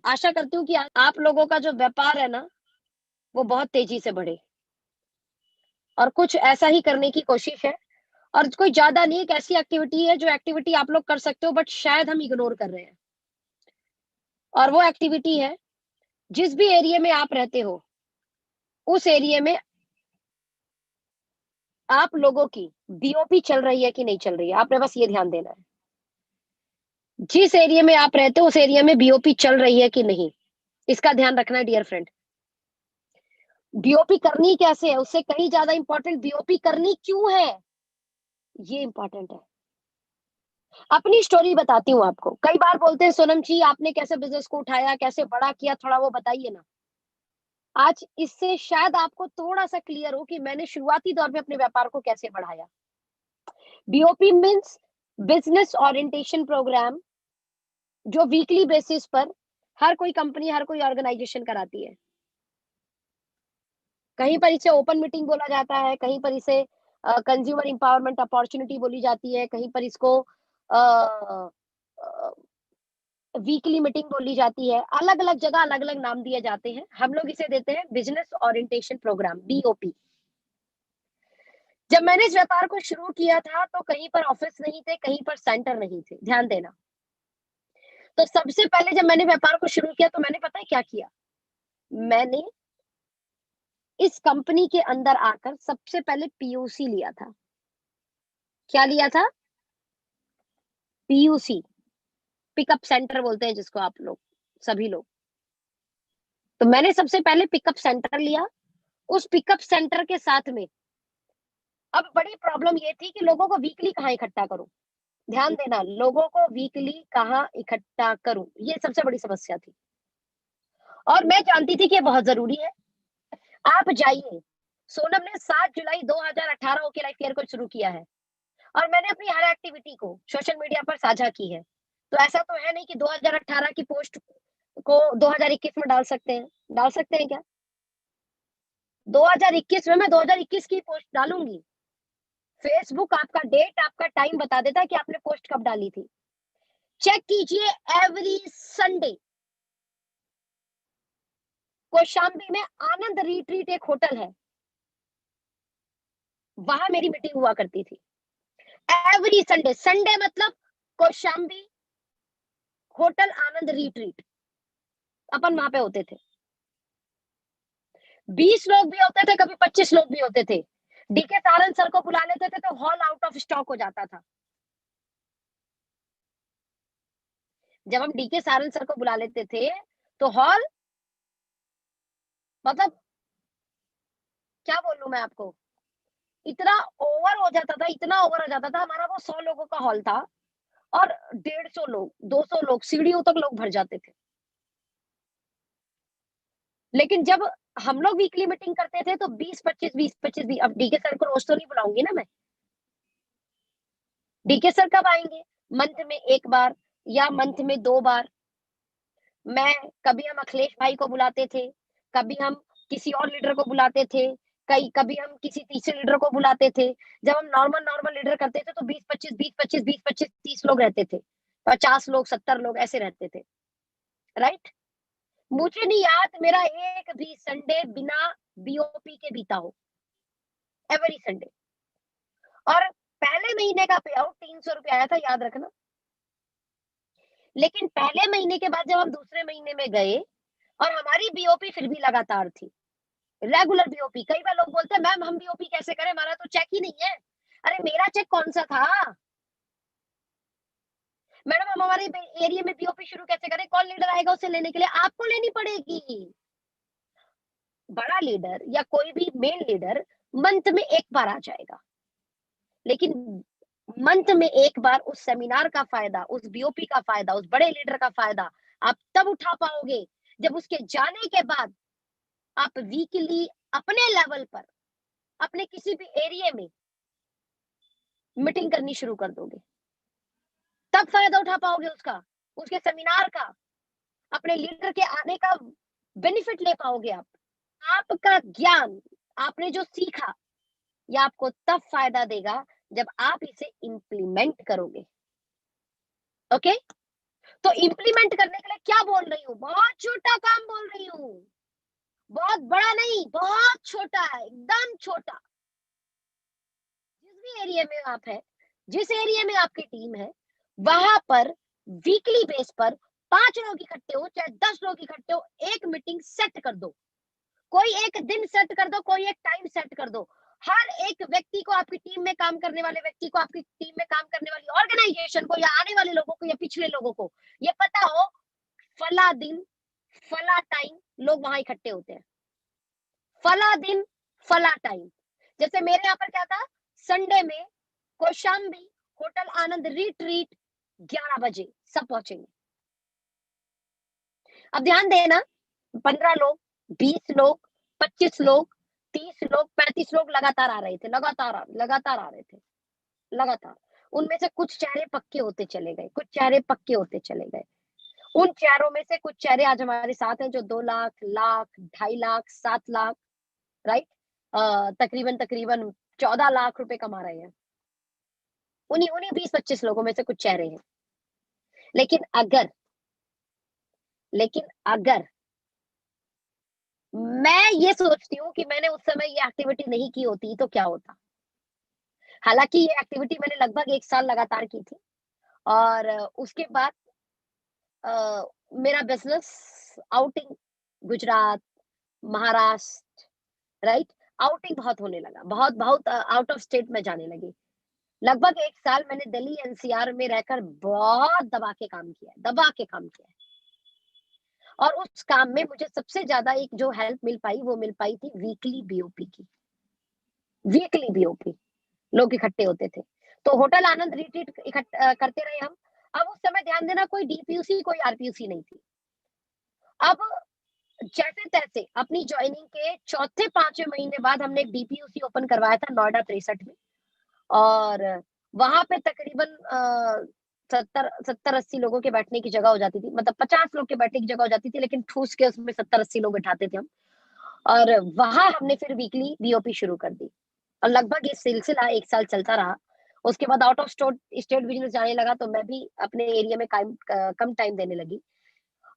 आशा करती हूँ कि आप लोगों का जो व्यापार है ना, वो बहुत तेज़ी से बढ़े और कुछ ऐसा ही करने की कोशिश है और कोई ज़्यादा नहीं, एक ऐसी एक्टिविटी है जो एक्टिविटी आप लोग कर सकते हो बट शायद हम इग्नोर कर रहे हैं और वो एक्टिविटी है, जिस भी एरिया में आप रहते हो, उस एरिया में आप लोगों की बीओपी चल रही है कि नहीं चल रही है, आपने बस ये ध्यान देना है। जिस एरिया में आप रहते हो, उस एरिया में बीओपी चल रही है कि नहीं, इसका ध्यान रखना है डियर फ्रेंड। बीओपी करनी कैसे है, उससे कहीं ज़्यादा इम्पोर्टेंट बीओपी करनी क्यों है, ये इम्पोर्टेंट है। अपनी स्टोरी बताती हूँ आपको। कई बार बोलते हैं सोनम जी आपने कैसे बिज़नेस को उठाया, कैसे बड़ा किया, थोड़ा वो बताइए ना। आज इससे शायद आपको थोड़ा-सा क्लियर हो कि मैंने शुरुआती दौर में अपने व्यापार को कैसे बढ़ाया। BOP means business orientation programme जो वीकली बेसिस पर हर कोई कंपनी, हर कोई ऑर्गेनाइजेशन कराती है। कहीं पर इसे ओपन मीटिंग बोला जाता है, कहीं पर इसे कंज्यूमर एम्पावरमेंट अपॉर्च्युनिटी बोली जाती है, कहीं पर इसको अ, वीकली मीटिंग बोली जाती है। अलग-अलग जगह अलग-अलग नाम दिए जाते हैं। हम लोग इसे देते हैं बिज़नेस ओरिएंटेशन प्रोग्राम बीओपी। जब मैंने इस व्यापार को शुरू किया था, तो कहीं पर ऑफिस नहीं थे, कहीं पर सेंटर नहीं थे, ध्यान देना। तो सबसे पहले जब मैंने व्यापार को शुरू किया, तो मैंने पता है क्या किया? मैंने इस कंपनी के अंदर आकर सबसे पहले पीयूसी लिया था। क्या लिया था? पीयूसी, पिकअप सेंटर बोलते हैं जिसको आप लोग, सभी लोग। तो मैंने सबसे पहले पिकअप सेंटर लिया, उस पिकअप सेंटर के साथ में अब बड़ी प्रॉब्लम ये थी कि लोगों को वीकली कहाँ इकट्ठा करूँ? ध्यान देना, लोगों को वीकली कहाँ इकट्ठा करूँ? ये सबसे बड़ी समस्या थी और मैं जानती थी कि ये बहुत ज़रूरी है। आप जाइए, सोनम ने 7 जुलाई 2018 ओके लाइफ केयर को शुरू किया है और मैंने अपनी हर एक्टिविटी को सोशल मीडिया पर साझा की है। तो ऐसा तो है नहीं कि 2018 की पोस्ट को 2021 में डाल सकते हैं। डाल सकते हैं क्या? 2021 में मैं 2021 की पोस्ट डालूँगी। फेसबुक आपका डेट, आपका टाइम बता देता है कि आपने पोस्ट कब डाली थी। चेक कीजिए एवरी संडे कौशाम्बी में आनंद रिट्रीट एक होटल है, वहाँ मेरी मीटिंग हुआ करती थी। एवरी संडे, संडे मतलब कौशाम्बी होटल आनंद रिट्रीट, अपन वहाँ पे होते थे। 20 लोग भी होते थे, कभी 25 लोग भी होते थे। डीके सारंग सर को बुला लेते थे तो हॉल आउट ऑफ स्टॉक हो जाता था। जब हम डीके सारंग सर को बुला लेते थे, तो हॉल मतलब क्या बोलूँ मैं आपको, इतना ओवर हो जाता था, इतना ओवर हो जाता था, हमारा वो 100 लोगों का हॉल था और 150 लोग, 200 लोग, सीढ़ियों तक लोग भर जाते थे। लेकिन जब हम लोग वीकली मीटिंग करते थे तो 20-25 अब डीके सर को रोज़ तो नहीं बुलाऊँगी ना मैं। डीके सर कब आएँगे? मंथ में 1 बार या मंथ में 2 बार। मैं कभी हम अखिलेश भाई को बुलाते थे, कभी हम किसी और लीडर को बुलाते थे, कई कभी हम किसी तीसरे लीडर को बुलाते थे। जब हम नॉर्मल नॉर्मल लीडर करते थे तो 20-25 20-25 20-25 30 लोग रहते थे। 50 लोग, 70 लोग ऐसे रहते थे, राइट? मुझे नहीं याद मेरा एक भी संडे बिना बीओपी के बीता हो, एवरी संडे। और पहले महीने का पे आउट ₹300 आया था, याद रखना। लेकिन पहले महीने के बाद जब हम दूसरे महीने में गए और हमारी बीओपी फिर भी लगातार थी। रेगुलर बीओपी, कई बार लोग बोलते हैं मैम हम बीओपी कैसे करें, हमारा तो चेक ही नहीं है। अरे मेरा चेक कौन सा था? मैडम हम हमारे एरिया में बीओपी शुरू कैसे करें? कौन लीडर आएगा उसे लेने के लिए? आपको लेनी पड़ेगी। बड़ा लीडर या कोई भी मेन लीडर मंथ में एक बार आ जाएगा, लेकिन मंथ में एक बार उस सेमिनार का फायदा, उस बीओपी का फायदा, उस बड़े लीडर का फायदा आप तब उठा पाओगे जब उसके जाने के बाद आप वीकली अपने लेवल पर, अपने किसी भी एरिया में मीटिंग करनी शुरू कर दोगे। तब फ़ायदा उठा पाओगे उसका, उसके सेमिनार का, अपने लीडर के आने का बेनिफिट ले पाओगे आप। आपका ज्ञान, आपने जो सीखा, ये आपको तब फ़ायदा देगा जब आप इसे इम्प्लीमेंट करोगे। ओके? तो इम्प्लीमेंट करने के लिए क्या बोल रही हूँ, बहुत छोटा काम बोल रही हूँ, बहुत बड़ा नहीं, बहुत छोटा है, एकदम छोटा। जिस भी एरिया में आप है, जिस एरिया में आपकी टीम है, वहां पर वीकली बेस पर 5 लोग इकट्ठे हो चाहे 10 लोग इकट्ठे हो, एक मीटिंग सेट कर दो। कोई एक दिन सेट कर दो, कोई एक टाइम सेट कर दो। हर एक व्यक्ति को, आपकी टीम में काम करने वाले व्यक्ति को, आपकी टीम में काम करने वाली ऑर्गेनाइजेशन को, या आने वाले लोगों को, या पिछले लोगों को ये पता हो, फला दिन फला टाइम लोग वहां इकट्ठे होते हैं, फला दिन फला टाइम। जैसे मेरे यहाँ पर क्या था, संडे में कौशाम्बी होटल आनंद रिट्रीट 11 बजे सब पहुंचेंगे। अब ध्यान देना, 15 लोग, 20 लोग, 25 लोग, 30 लोग, 35 लोग लगातार आ रहे थे, लगातार आ रहे थे, लगातार। उनमें से कुछ चेहरे पक्के होते चले गए, कुछ चेहरे पक्के होते चले गए। उन चेहरों में से कुछ चेहरे आज हमारे साथ हैं जो 2 लाख, लाख, 2.5 लाख, 7 लाख, राइट, तकरीबन तकरीबन 14 लाख रुपए कमा रहे हैं। उन्हीं उन्हीं 20-25 लोगों में से कुछ चेहरे हैं। लेकिन अगर लेकिन अगर मैं ये सोचती हूँ कि मैंने उस समय ये एक्टिविटी नहीं की होती तो क्या होता। हालांकि ये एक्टिविटी मैंने लगभग 1 साल लगातार की थी, और उसके बाद मेरा business outing, Gujarat, Maharashtra, right, outing बहुत होने लगा, बहुत बहुत आउट ऑफ स्टेट में जाने लगी। लगभग 1 साल मैंने दिल्ली एनसीआर में रहकर बहुत दबा के काम किया है। और उस काम में मुझे सबसे ज्यादा एक जो हेल्प मिल पाई, वो मिल पाई थी वीकली बीओपी की। वीकली बीओपी लोग इकट्ठे होते थे, तो होटल आनंद रिट्रीट करते रहे हम। अब उस समय ध्यान देना, कोई डीपीयूसी कोई आरपीयूसी नहीं थी। अब जैसे तैसे अपनी ज्वाइनिंग के चौथे पांचवें महीने बाद हमने एक डीपीयूसी ओपन करवाया था नोएडा 63 में, और वहां पे तकरीबन 70-80 लोगों के बैठने की जगह हो जाती थी, मतलब 50 लोग के बैठने की जगह हो जाती थी, लेकिन ठूस के उसमें 70-80 लोग बैठाते थे हम। और वहां हमने फिर वीकली बीओपी शुरू कर दी, और लगभग ये सिलसिला 1 साल चलता रहा। उसके बाद आउट ऑफ स्टेट बिजनेस जाने लगा, तो मैं भी अपने एरिया में कम टाइम देने लगी,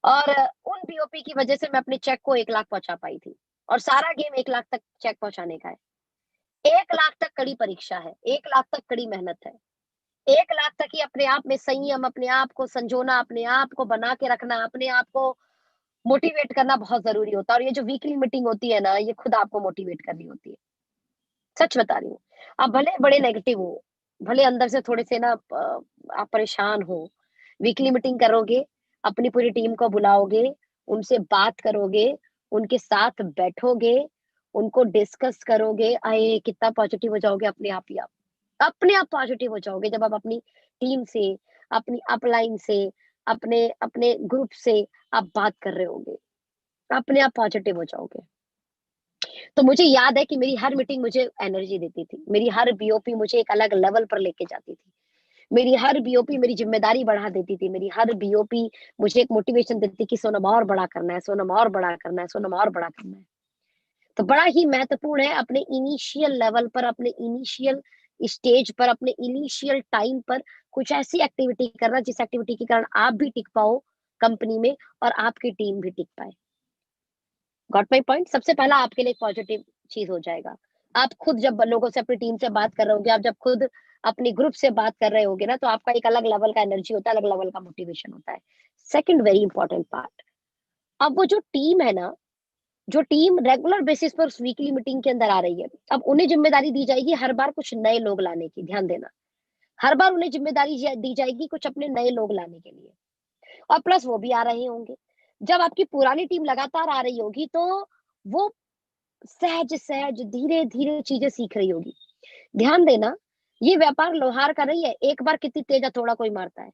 और उन बीओपी की वजह से मैं अपने चेक को 1 लाख पहुंचा पाई थी। और सारा गेम 1 लाख तक चेक पहुंचाने का है। 1 लाख तक कड़ी परीक्षा है, 1 लाख तक कड़ी मेहनत है। 1 लाख तक ही अपने आप में संयम, अपने आप को संजोना, अपने आप को बना के रखना, अपने आप को मोटिवेट करना बहुत जरूरी होता है। और ये जो वीकली मीटिंग होती है ना, ये खुद आपको मोटिवेट करनी होती है। सच बता रही हूँ। आप भले बड़े नेगेटिव हो, भले अंदर से थोड़े से ना आप परेशान हो, वीकली मीटिंग करोगे, अपनी पूरी टीम को बुलाओगे, उनसे बात करोगे, उनके साथ बैठोगे, उनको डिस्कस करोगे, आए कितना पॉजिटिव हो जाओगे अपने आप ही आप। अपने आप पॉजिटिव हो जाओगे जब आप अपनी टीम से, अपनी अपलाइन से, अपने अपने ग्रुप से आप बात कर रहे होगे, अपने आप पॉजिटिव हो जाओगे। तो मुझे याद है कि मेरी हर मीटिंग मुझे एनर्जी देती थी, मेरी हर बीओपी मुझे एक अलग लेवल पर लेके जाती थी, मेरी हर बीओपी मेरी जिम्मेदारी बढ़ा देती थी, मेरी हर बीओपी मुझे एक मोटिवेशन देती थी कि सोनम और बड़ा करना है, सोनम और बड़ा करना है, सोनम और बड़ा करना है। तो बड़ा ही महत्वपूर्ण है अपने इनिशियल लेवल पर, अपने इनिशियल स्टेज पर, अपने इनिशियल टाइम पर कुछ ऐसी एक्टिविटी करना जिस एक्टिविटी के कारण आप भी टिक पाओ कंपनी में, और आपकी टीम भी टिक पाए। Got my point? सबसे पहला आपके लिए पॉजिटिव चीज हो जाएगा। आप खुद जब लोगों से, अपनी टीम से बात कर रहे होगे, आप जब खुद अपने ग्रुप से बात कर रहे होगे ना, तो आपका एक अलग लेवल का एनर्जी होता है, अलग लेवल का मोटिवेशन होता है। सेकंड वेरी इंपॉर्टेंट पार्ट, अब वो जो टीम है ना, जो टीम रेगुलर बेसिस पर वीकली मीटिंग के अंदर आ रही है, अब उन्हें जिम्मेदारी दी जाएगी हर बार कुछ नए लोग लाने की। ध्यान देना, हर बार उन्हें जिम्मेदारी दी जाएगी कुछ अपने नए लोग लाने के लिए, और प्लस वो भी आ रहे होंगे। जब आपकी पुरानी टीम लगातार आ रही होगी, तो वो सहज सहज धीरे धीरे चीजें सीख रही होगी। ध्यान देना, ये व्यापार लोहार का नहीं है, एक बार कितनी तेज हथौड़ा कोई मारता है।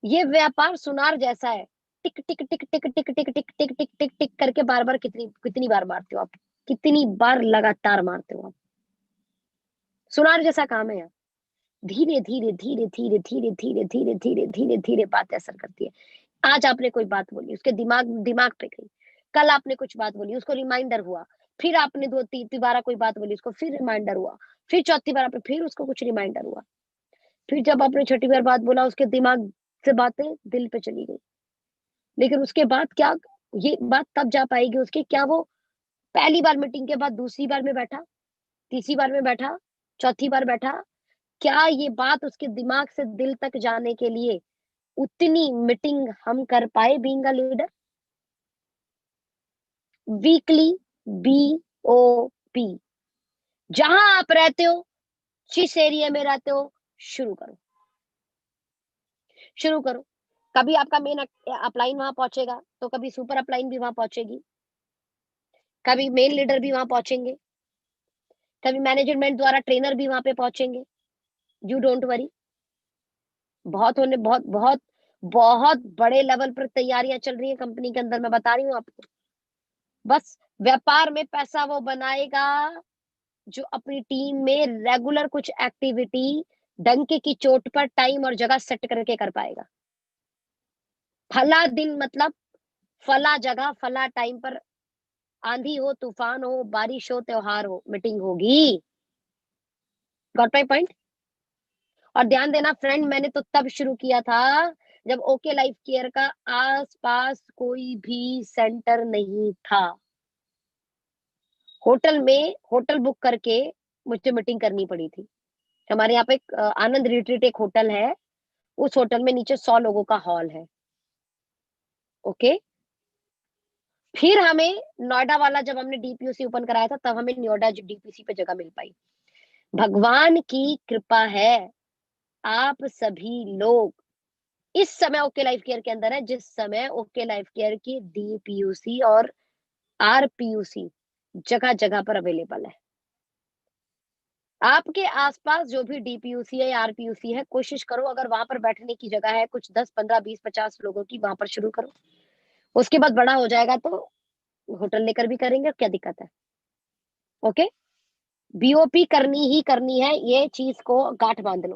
ये व्यापार सुनार जैसा है, टिक टिक टिक टिक टिक टिक टिक टिक टिक टिक टिक करके बार बार, कितनी कितनी बार मारते हो आप, कितनी बार लगातार मारते हो आप। सुनार जैसा काम है। धीरे धीरे धीरे धीरे धीरे धीरे धीरे धीरे धीरे धीरे बात असर करती है। आज आपने कोई बात बोली, उसके दिमाग दिमाग पे गई। कल आपने कुछ बात बोली, उसको रिमाइंडर हुआ। फिर आपने दो तीसरी बार कोई बात बोली, उसको फिर रिमाइंडर हुआ। फिर चौथी बार आपने फिर उसको कुछ रिमाइंडर हुआ। फिर जब आपने छठी बार बात बोला, उसके दिमाग से बातें दिल पे चली गई। लेकिन उसके बाद क्या, ये बात तब जा पाएगी उसकी, क्या वो पहली बार मीटिंग के बाद दूसरी बार में बैठा, तीसरी बार में बैठा, चौथी बार बैठा, क्या ये बात उसके दिमाग से दिल तक जाने के लिए उतनी मीटिंग हम कर पाए being a leader? Weekly, BOP, जहां आप रहते हो, जिस एरिया में रहते हो, शुरू करो, शुरू करो। कभी आपका मेन अपलाइन वहां पहुंचेगा, तो कभी सुपर अपलाइन भी वहां पहुंचेगी, कभी मेन लीडर भी वहां पहुंचेंगे, कभी मैनेजमेंट द्वारा ट्रेनर भी वहां पे पहुंचेंगे। You don't worry. बहुत बहुत बहुत बड़े लेवल पर तैयारियां चल रही है कंपनी के अंदर, मैं बता रही हूँ आपको। बस व्यापार में पैसा वो बनाएगा जो अपनी टीम में रेगुलर कुछ एक्टिविटी डंके की चोट पर टाइम और जगह सेट करके कर पाएगा। फला दिन मतलब फला जगह फला टाइम पर, आंधी हो, तूफान हो, बारिश हो, त्योहार हो, मीटिंग होगी। Got my point? और ध्यान देना फ्रेंड, मैंने तो तब शुरू किया था जब ओके लाइफ केयर का आसपास कोई भी सेंटर नहीं था। होटल में होटल बुक करके मुझे मीटिंग करनी पड़ी थी। हमारे यहाँ पे एक आनंद रिट्रीट एक होटल है, उस होटल में नीचे 100 लोगों का हॉल है। ओके। फिर हमें नोएडा वाला जब हमने डीपीयूसी ओपन कराया था, तब हमें नोएडा डीपीसी पे जगह मिल पाई। भगवान की कृपा है, आप सभी लोग इस समय ओके लाइफ केयर के अंदर है, जिस समय ओके लाइफ केयर की डीपीयूसी और आरपीयूसी जगह जगह पर अवेलेबल है। आपके आसपास जो भी डीपीयूसी है या आरपीयूसी है, कोशिश करो अगर वहां पर बैठने की जगह है कुछ 10 15 20 50 लोगों की, वहां पर शुरू करो। उसके बाद बड़ा हो जाएगा तो होटल लेकर भी करेंगे, क्या दिक्कत है? ओके। बीओपी करनी ही करनी है, ये चीज को गांठ बांध लो।